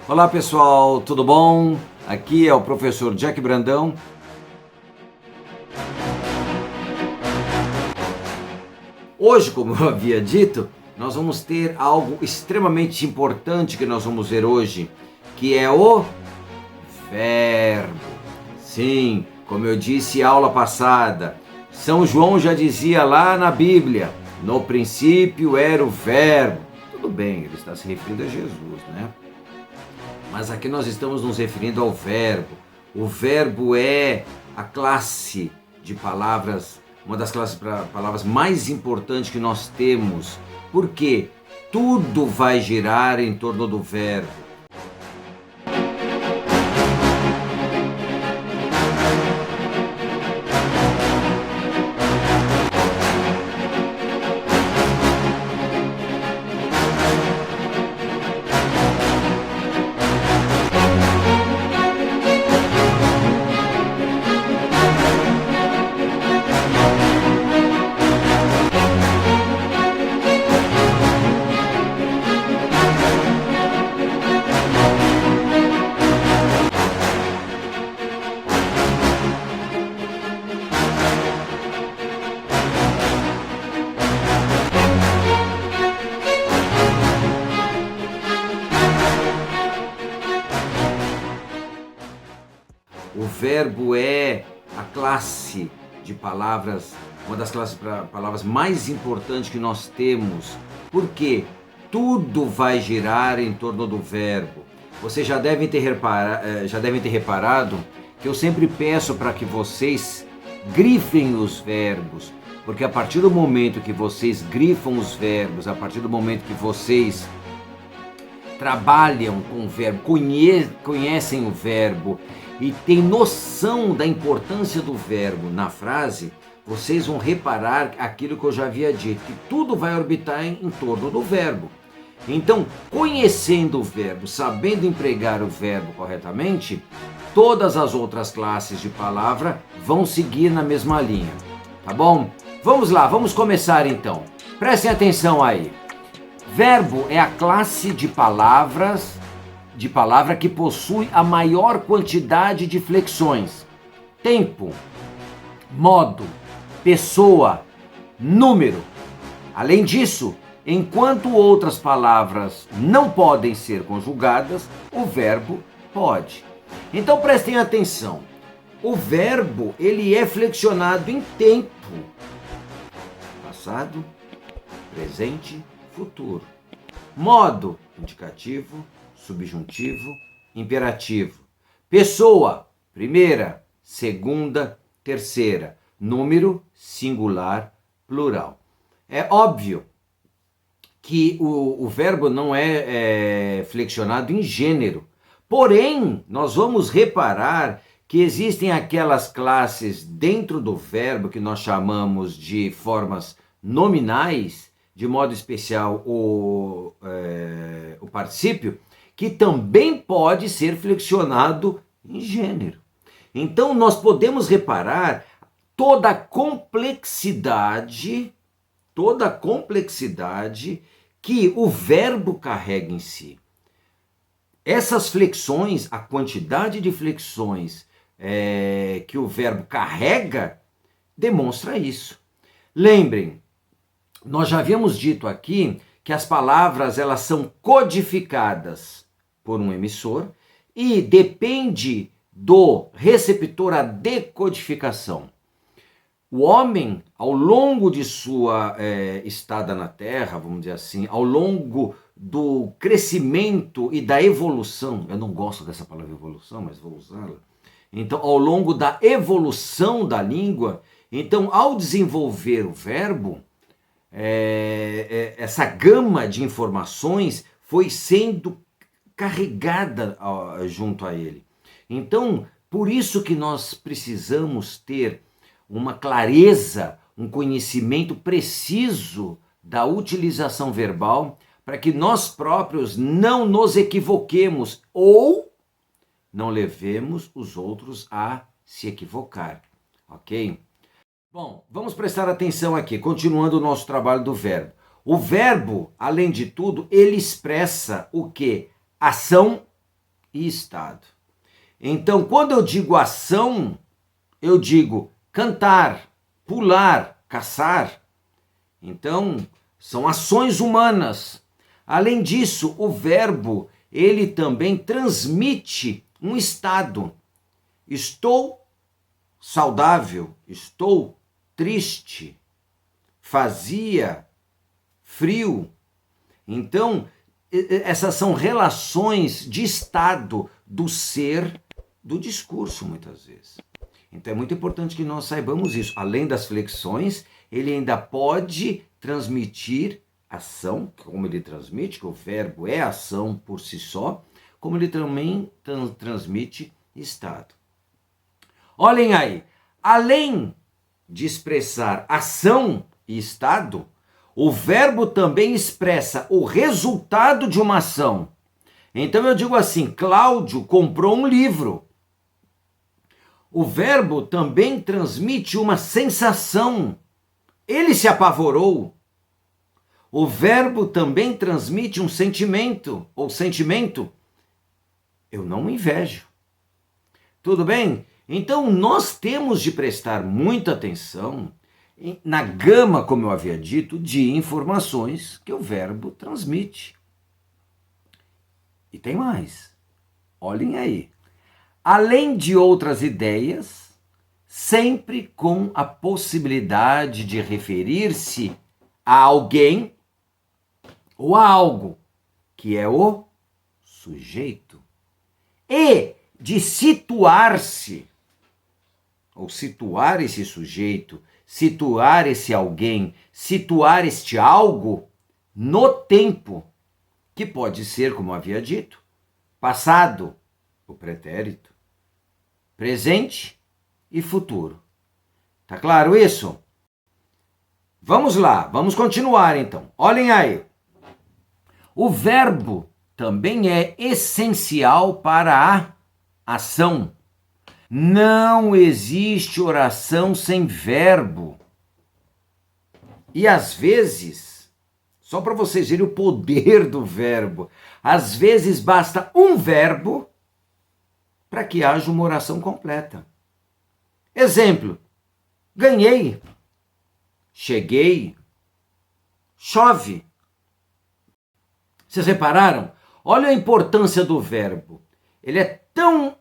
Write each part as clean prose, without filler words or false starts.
Olá pessoal, tudo bom? Aqui é o professor Jack Brandão. Hoje, como eu havia dito, nós vamos ter algo extremamente importante que nós vamos ver hoje, que é o verbo. Sim, como eu disse aula passada, São João já dizia lá na Bíblia, no princípio era o verbo. Tudo bem, ele está se referindo a Jesus, né? Mas aqui nós estamos nos referindo ao verbo. O verbo é a classe de palavras, uma das classes de palavras mais importantes que nós temos. Porque tudo vai girar em torno do verbo. O verbo é a classe de palavras, uma das classes de palavras mais importantes que nós temos, porque tudo vai girar em torno do verbo. Vocês já devem ter reparado que eu sempre peço para que vocês grifem os verbos, porque a partir do momento que vocês grifam os verbos, a partir do momento que vocês trabalham com o verbo, conhecem o verbo e têm noção da importância do verbo na frase, vocês vão reparar aquilo que eu já havia dito, que tudo vai orbitar em torno do verbo. Então, conhecendo o verbo, sabendo empregar o verbo corretamente, todas as outras classes de palavra vão seguir na mesma linha, tá bom? Vamos lá, vamos começar então. Prestem atenção aí. Verbo é a classe de palavra que possui a maior quantidade de flexões. Tempo, modo, pessoa, número. Além disso, enquanto outras palavras não podem ser conjugadas, o verbo pode. Então prestem atenção. O verbo, ele é flexionado em tempo. Passado, presente, futuro. Modo, indicativo, subjuntivo, imperativo. Pessoa, primeira, segunda, terceira. Número, singular, plural. É óbvio que o verbo não é flexionado em gênero. Porém, nós vamos reparar que existem aquelas classes dentro do verbo que nós chamamos de formas nominais, de modo especial o particípio, que também pode ser flexionado em gênero. Então, nós podemos reparar toda a complexidade que o verbo carrega em si. Essas flexões, a quantidade de flexões que o verbo carrega, demonstra isso. Lembrem, nós já havíamos dito aqui que as palavras elas são codificadas por um emissor e depende do receptor a decodificação. O homem, ao longo de sua estada na Terra, vamos dizer assim, ao longo do crescimento e da evolução, eu não gosto dessa palavra evolução, mas vou usá-la. Então, ao longo da evolução da língua, então, ao desenvolver o verbo, essa gama de informações foi sendo carregada junto a ele. Então, por isso que nós precisamos ter uma clareza, um conhecimento preciso da utilização verbal para que nós próprios não nos equivoquemos ou não levemos os outros a se equivocar, ok? Bom, vamos prestar atenção aqui, continuando o nosso trabalho do verbo. O verbo, além de tudo, ele expressa o quê? Ação e estado. Então, quando eu digo ação, eu digo cantar, pular, caçar. Então, são ações humanas. Além disso, o verbo, ele também transmite um estado. Estou saudável, estou triste, fazia frio. Então, essas são relações de estado do ser, do discurso, muitas vezes. Então é muito importante que nós saibamos isso. Além das flexões, ele ainda pode transmitir ação, como ele transmite, que o verbo é ação por si só, como ele também transmite estado. Olhem aí, além de expressar ação e estado, o verbo também expressa o resultado de uma ação. Então eu digo assim, Cláudio comprou um livro. O verbo também transmite uma sensação. Ele se apavorou. O verbo também transmite um sentimento, ou sentimento. Eu não invejo. Tudo bem? Então nós temos de prestar muita atenção na gama, como eu havia dito, de informações que o verbo transmite. E tem mais. Olhem aí. Além de outras ideias, sempre com a possibilidade de referir-se a alguém ou a algo, que é o sujeito, e de situar-se, ou situar esse sujeito, situar esse alguém, situar este algo no tempo, que pode ser, como havia dito, passado, o pretérito, presente e futuro. Tá claro isso? Vamos lá, vamos continuar então. Olhem aí. O verbo também é essencial para a ação. Não existe oração sem verbo. E às vezes, só para vocês verem o poder do verbo, às vezes basta um verbo para que haja uma oração completa. Exemplo: ganhei, cheguei, chove. Vocês repararam? Olha a importância do verbo. Ele é tão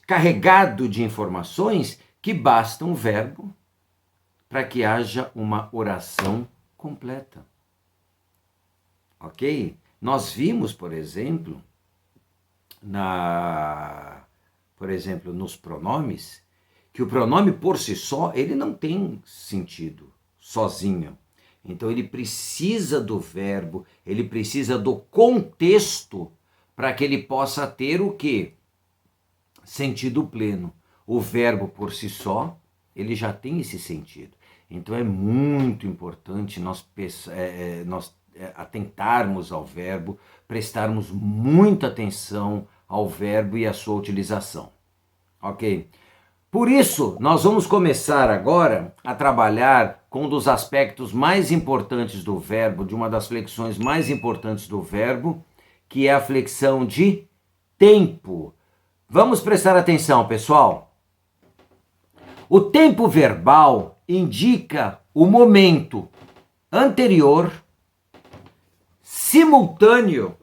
carregado de informações que basta um verbo para que haja uma oração completa. Ok? Nós vimos, por exemplo, nos pronomes, que o pronome por si só, ele não tem sentido sozinho. Então ele precisa do verbo, ele precisa do contexto para que ele possa ter o quê? Sentido pleno. O verbo por si só, ele já tem esse sentido. Então é muito importante nós atentarmos ao verbo, prestarmos muita atenção ao verbo e à sua utilização. Ok? Por isso, nós vamos começar agora a trabalhar com um dos aspectos mais importantes do verbo, de uma das flexões mais importantes do verbo, que é a flexão de tempo. Vamos prestar atenção, pessoal. O tempo verbal indica o momento anterior, simultâneo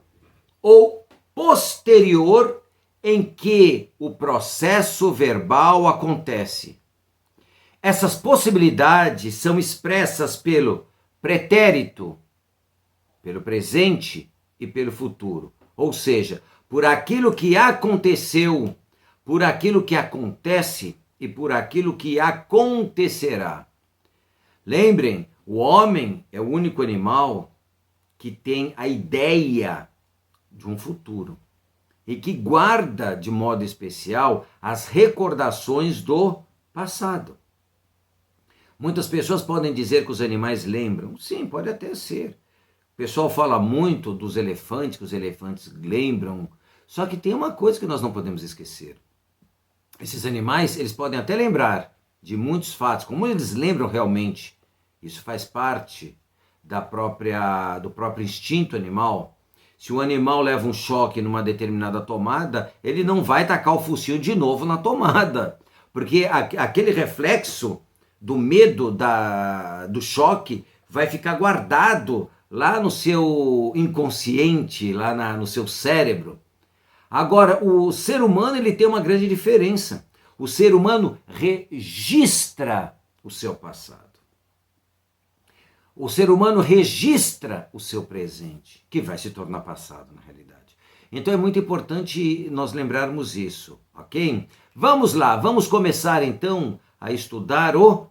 ou posterior em que o processo verbal acontece. Essas possibilidades são expressas pelo pretérito, pelo presente e pelo futuro. Ou seja, por aquilo que aconteceu, por aquilo que acontece e por aquilo que acontecerá. Lembrem, o homem é o único animal que tem a ideia de um futuro e que guarda de modo especial as recordações do passado. Muitas pessoas podem dizer que os animais lembram. Sim, pode até ser. O pessoal fala muito dos elefantes, que os elefantes lembram. Só que tem uma coisa que nós não podemos esquecer. Esses animais, eles podem até lembrar de muitos fatos, como eles lembram realmente. Isso faz parte do próprio instinto animal. Se o animal leva um choque numa determinada tomada, ele não vai tacar o focinho de novo na tomada, porque aquele reflexo do medo do choque vai ficar guardado lá no seu inconsciente, lá no seu cérebro. Agora, o ser humano ele tem uma grande diferença. O ser humano registra o seu passado. O ser humano registra o seu presente, que vai se tornar passado na realidade. Então é muito importante nós lembrarmos isso, ok? Vamos lá, vamos começar então a estudar o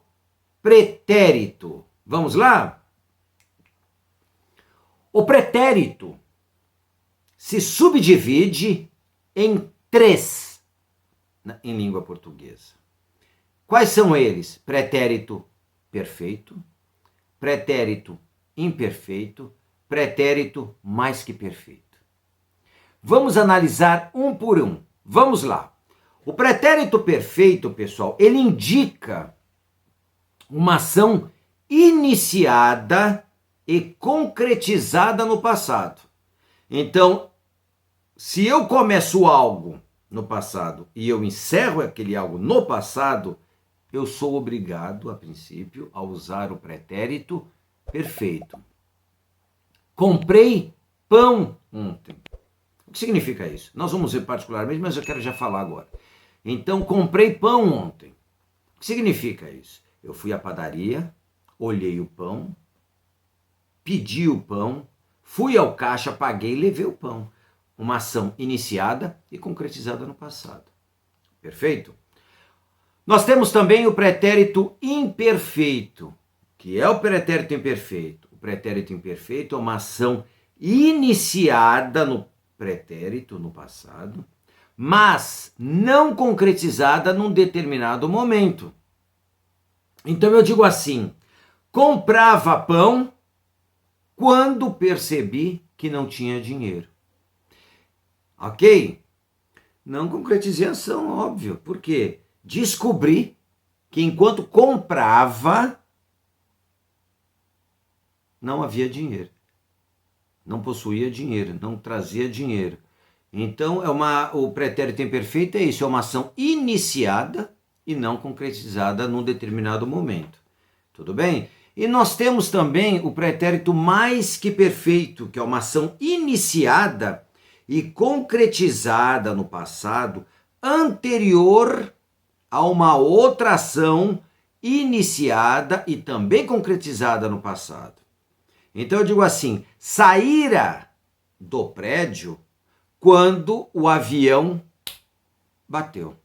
pretérito. Vamos lá? O pretérito se subdivide em 3 em língua portuguesa. Quais são eles? Pretérito perfeito, pretérito imperfeito, pretérito mais que perfeito. Vamos analisar um por um. Vamos lá. O pretérito perfeito, pessoal, ele indica uma ação iniciada e concretizada no passado. Então, se eu começo algo no passado e eu encerro aquele algo no passado, eu sou obrigado, a princípio, a usar o pretérito perfeito. Comprei pão ontem. O que significa isso? Nós vamos ver particularmente, mas eu quero já falar agora. Então, comprei pão ontem. O que significa isso? Eu fui à padaria, olhei o pão, pedi o pão, fui ao caixa, paguei e levei o pão. Uma ação iniciada e concretizada no passado. Perfeito? Nós temos também o pretérito imperfeito. Que é o pretérito imperfeito? O pretérito imperfeito é uma ação iniciada no pretérito, no passado, mas não concretizada num determinado momento. Então eu digo assim, comprava pão quando percebi que não tinha dinheiro. Ok? Não concretizei a ação, óbvio. Por quê? Descobri que enquanto comprava, não havia dinheiro. Não possuía dinheiro, não trazia dinheiro. Então, o pretérito imperfeito é isso, é uma ação iniciada e não concretizada num determinado momento. Tudo bem? E nós temos também o pretérito mais que perfeito, que é uma ação iniciada e concretizada no passado, anterior a uma outra ação iniciada e também concretizada no passado. Então eu digo assim, saíra do prédio quando o avião bateu.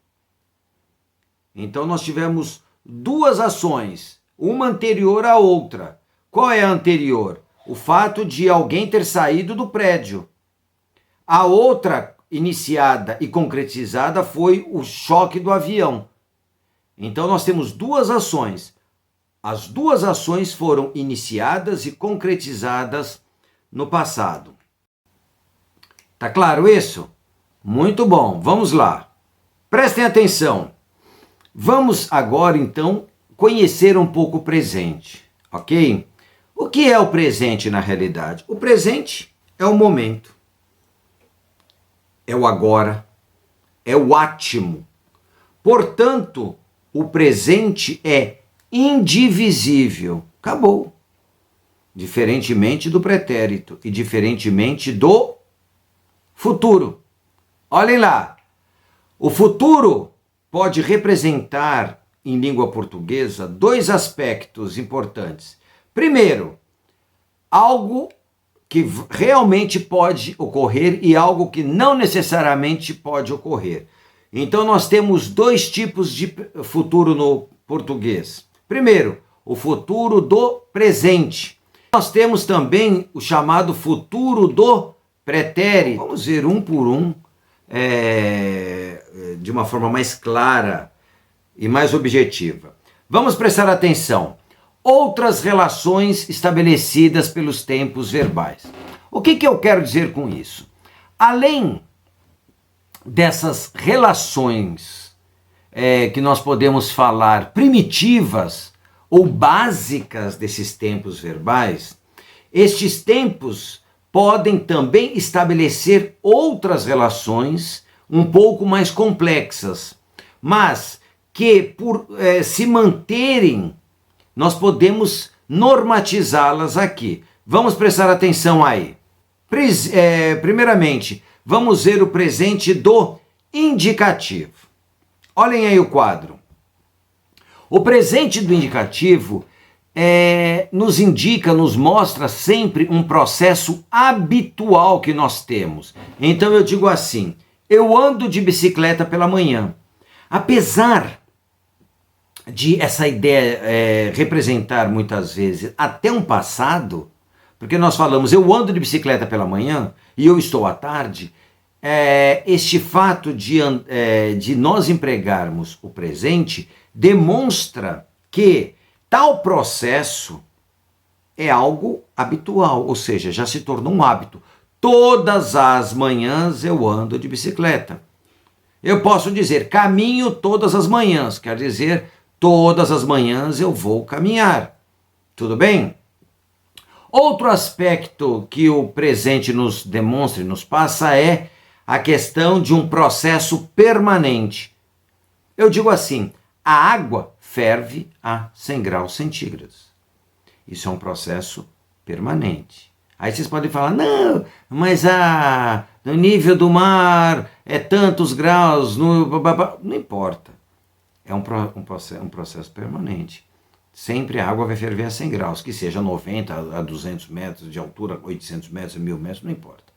Então nós tivemos 2 ações, uma anterior à outra. Qual é a anterior? O fato de alguém ter saído do prédio. A outra iniciada e concretizada foi o choque do avião. Então nós temos 2 ações. As 2 ações foram iniciadas e concretizadas no passado. Tá claro isso? Muito bom, vamos lá. Prestem atenção. Vamos agora então conhecer um pouco o presente, ok? O que é o presente na realidade? O presente é o momento, é o agora, é o átimo. Portanto, o presente é indivisível. Acabou. Diferentemente do pretérito e diferentemente do futuro. Olhem lá. O futuro pode representar, em língua portuguesa, 2 aspectos importantes. Primeiro, algo que realmente pode ocorrer e algo que não necessariamente pode ocorrer. Então nós temos 2 tipos de futuro no português. Primeiro, o futuro do presente. Nós temos também o chamado futuro do pretérito. Vamos ver um por um, de uma forma mais clara e mais objetiva. Vamos prestar atenção. Outras relações estabelecidas pelos tempos verbais. O que eu quero dizer com isso? Além dessas relações que nós podemos falar primitivas ou básicas desses tempos verbais, estes tempos podem também estabelecer outras relações um pouco mais complexas, mas que por se manterem, nós podemos normatizá-las aqui. Vamos prestar atenção aí. Primeiramente, vamos ver o presente do indicativo. Olhem aí o quadro. O presente do indicativo nos indica, nos mostra sempre um processo habitual que nós temos. Então eu digo assim, eu ando de bicicleta pela manhã. Apesar de essa ideia representar muitas vezes até um passado, porque nós falamos eu ando de bicicleta pela manhã e eu estou à tarde, este fato de nós empregarmos o presente demonstra que tal processo é algo habitual, ou seja, já se tornou um hábito. Todas as manhãs eu ando de bicicleta. Eu posso dizer caminho todas as manhãs, quer dizer, todas as manhãs eu vou caminhar. Tudo bem? Outro aspecto que o presente nos demonstra e nos passa é a questão de um processo permanente. Eu digo assim, a água ferve a 100 graus centígrados. Isso é um processo permanente. Aí vocês podem falar, não, mas no nível do mar é tantos graus, não importa. É um processo permanente. Sempre a água vai ferver a 100 graus, que seja 90 a 200 metros de altura, 800 metros, 1000 metros, não importa.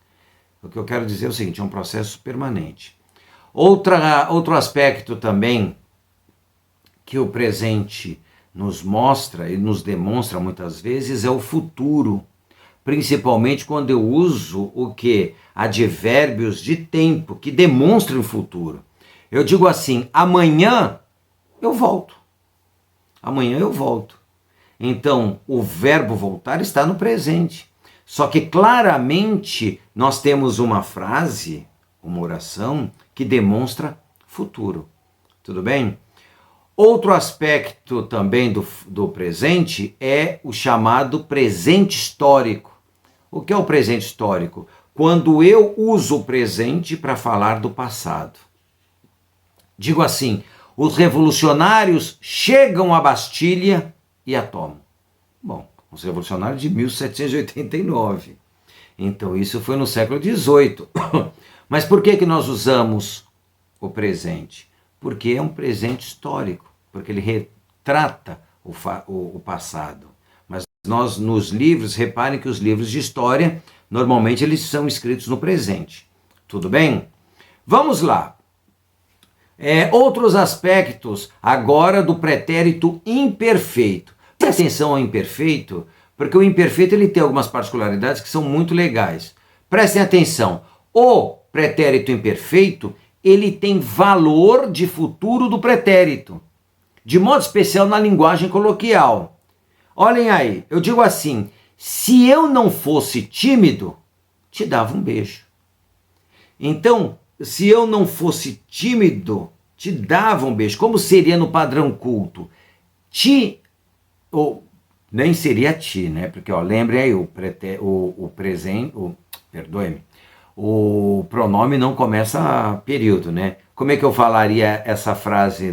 O que eu quero dizer é o seguinte, é um processo permanente. Outro aspecto também que o presente nos mostra e nos demonstra muitas vezes é o futuro. Principalmente quando eu uso o que? Advérbios de tempo, que demonstram o futuro. Eu digo assim, amanhã eu volto. Amanhã eu volto. Então, o verbo voltar está no presente. Só que claramente nós temos uma frase, uma oração, que demonstra futuro. Tudo bem? Outro aspecto também do presente é o chamado presente histórico. O que é o presente histórico? Quando eu uso o presente para falar do passado. Digo assim, os revolucionários chegam à Bastilha e a tomam. Bom, os revolucionários de 1789. Então isso foi no século XVIII. Mas por que nós usamos o presente? Porque é um presente histórico, porque ele retrata o passado. Mas nós, nos livros, reparem que os livros de história, normalmente eles são escritos no presente. Tudo bem? Vamos lá. Outros aspectos agora do pretérito imperfeito. Presta atenção ao imperfeito, porque o imperfeito ele tem algumas particularidades que são muito legais. Prestem atenção. O pretérito imperfeito, ele tem valor de futuro do pretérito, de modo especial na linguagem coloquial. Olhem aí, eu digo assim, se eu não fosse tímido, te dava um beijo. Então, se eu não fosse tímido, te dava um beijo. Como seria no padrão culto? Ou nem seria ti, né? Porque, lembrem aí, o pronome não começa período, né? Como é que eu falaria essa frase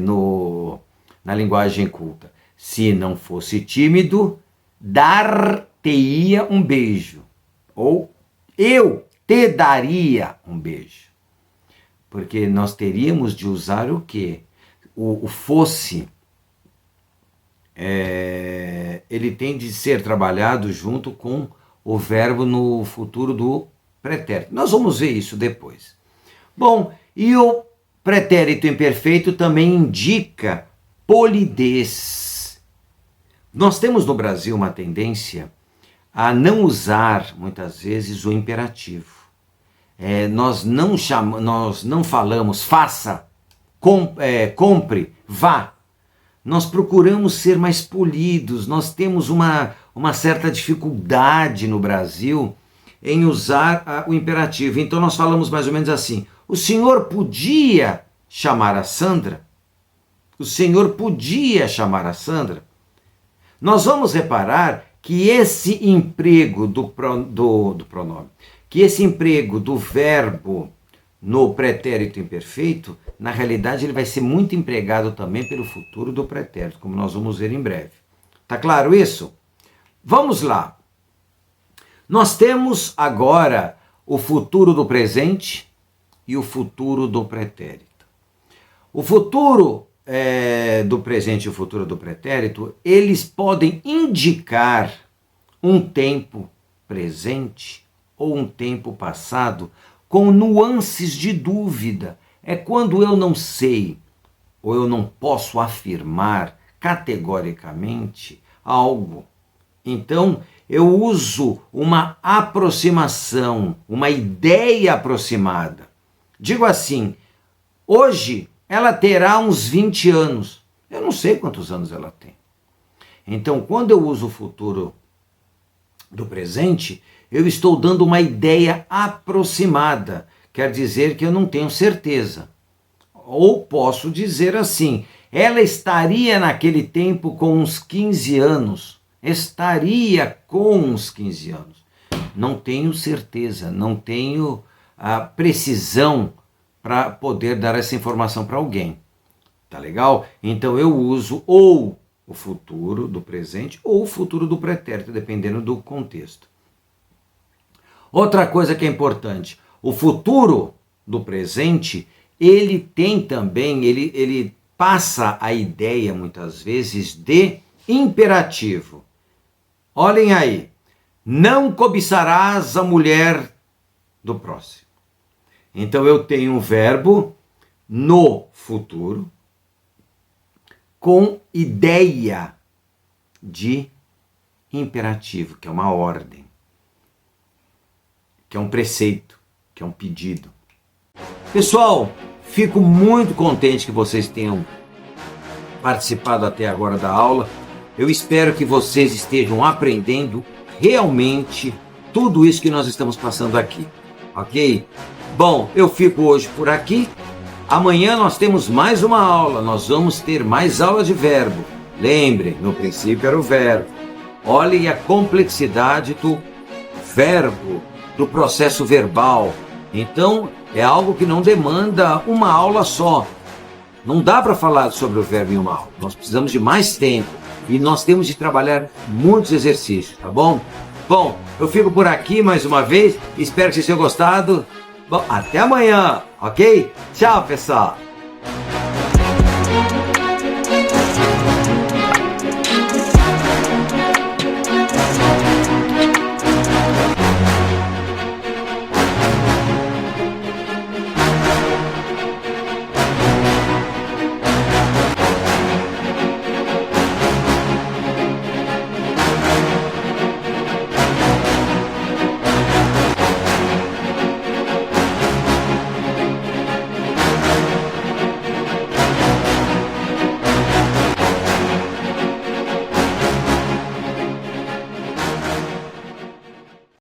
na linguagem culta? Se não fosse tímido, dar-te-ia um beijo. Ou eu te daria um beijo. Porque nós teríamos de usar o quê? O fosse, ele tem de ser trabalhado junto com o verbo no futuro do pretérito. Nós vamos ver isso depois. Bom, e o pretérito imperfeito também indica polidez. Nós temos no Brasil uma tendência a não usar, muitas vezes, o imperativo. Nós não falamos faça, compre, vá. Nós procuramos ser mais polidos, nós temos uma certa dificuldade no Brasil em usar o imperativo. Então nós falamos mais ou menos assim, o senhor podia chamar a Sandra? O senhor podia chamar a Sandra? Nós vamos reparar que esse emprego do pronome, que esse emprego do verbo no pretérito imperfeito, na realidade ele vai ser muito empregado também pelo futuro do pretérito, como nós vamos ver em breve. Tá claro isso? Vamos lá. Nós temos agora o futuro do presente e o futuro do pretérito. O futuro do presente e o futuro do pretérito, eles podem indicar um tempo presente ou um tempo passado com nuances de dúvida. É quando eu não sei ou eu não posso afirmar categoricamente algo. Então, eu uso uma aproximação, uma ideia aproximada. Digo assim, hoje ela terá uns 20 anos. Eu não sei quantos anos ela tem. Então, quando eu uso o futuro do presente, eu estou dando uma ideia aproximada. Quer dizer que eu não tenho certeza. Ou posso dizer assim, ela estaria naquele tempo com uns 15 anos. Estaria com uns 15 anos. Não tenho certeza, não tenho a precisão para poder dar essa informação para alguém. Tá legal? Então eu uso ou o futuro do presente ou o futuro do pretérito, dependendo do contexto. Outra coisa que é importante, o futuro do presente, ele tem também, ele passa a ideia muitas vezes de imperativo. Olhem aí, não cobiçarás a mulher do próximo. Então eu tenho um verbo no futuro com ideia de imperativo, que é uma ordem, que é um preceito, que é um pedido. Pessoal, fico muito contente que vocês tenham participado até agora da aula. Eu espero que vocês estejam aprendendo realmente tudo isso que nós estamos passando aqui, ok? Bom, eu fico hoje por aqui. Amanhã nós temos mais uma aula, nós vamos ter mais aula de verbo. Lembrem, no princípio era o verbo. Olhem a complexidade do verbo, do processo verbal. Então, é algo que não demanda uma aula só. Não dá para falar sobre o verbo em uma aula. Nós precisamos de mais tempo e nós temos de trabalhar muitos exercícios, tá bom? Bom, eu fico por aqui mais uma vez. Espero que vocês tenham gostado. Bom, até amanhã, ok? Tchau, pessoal!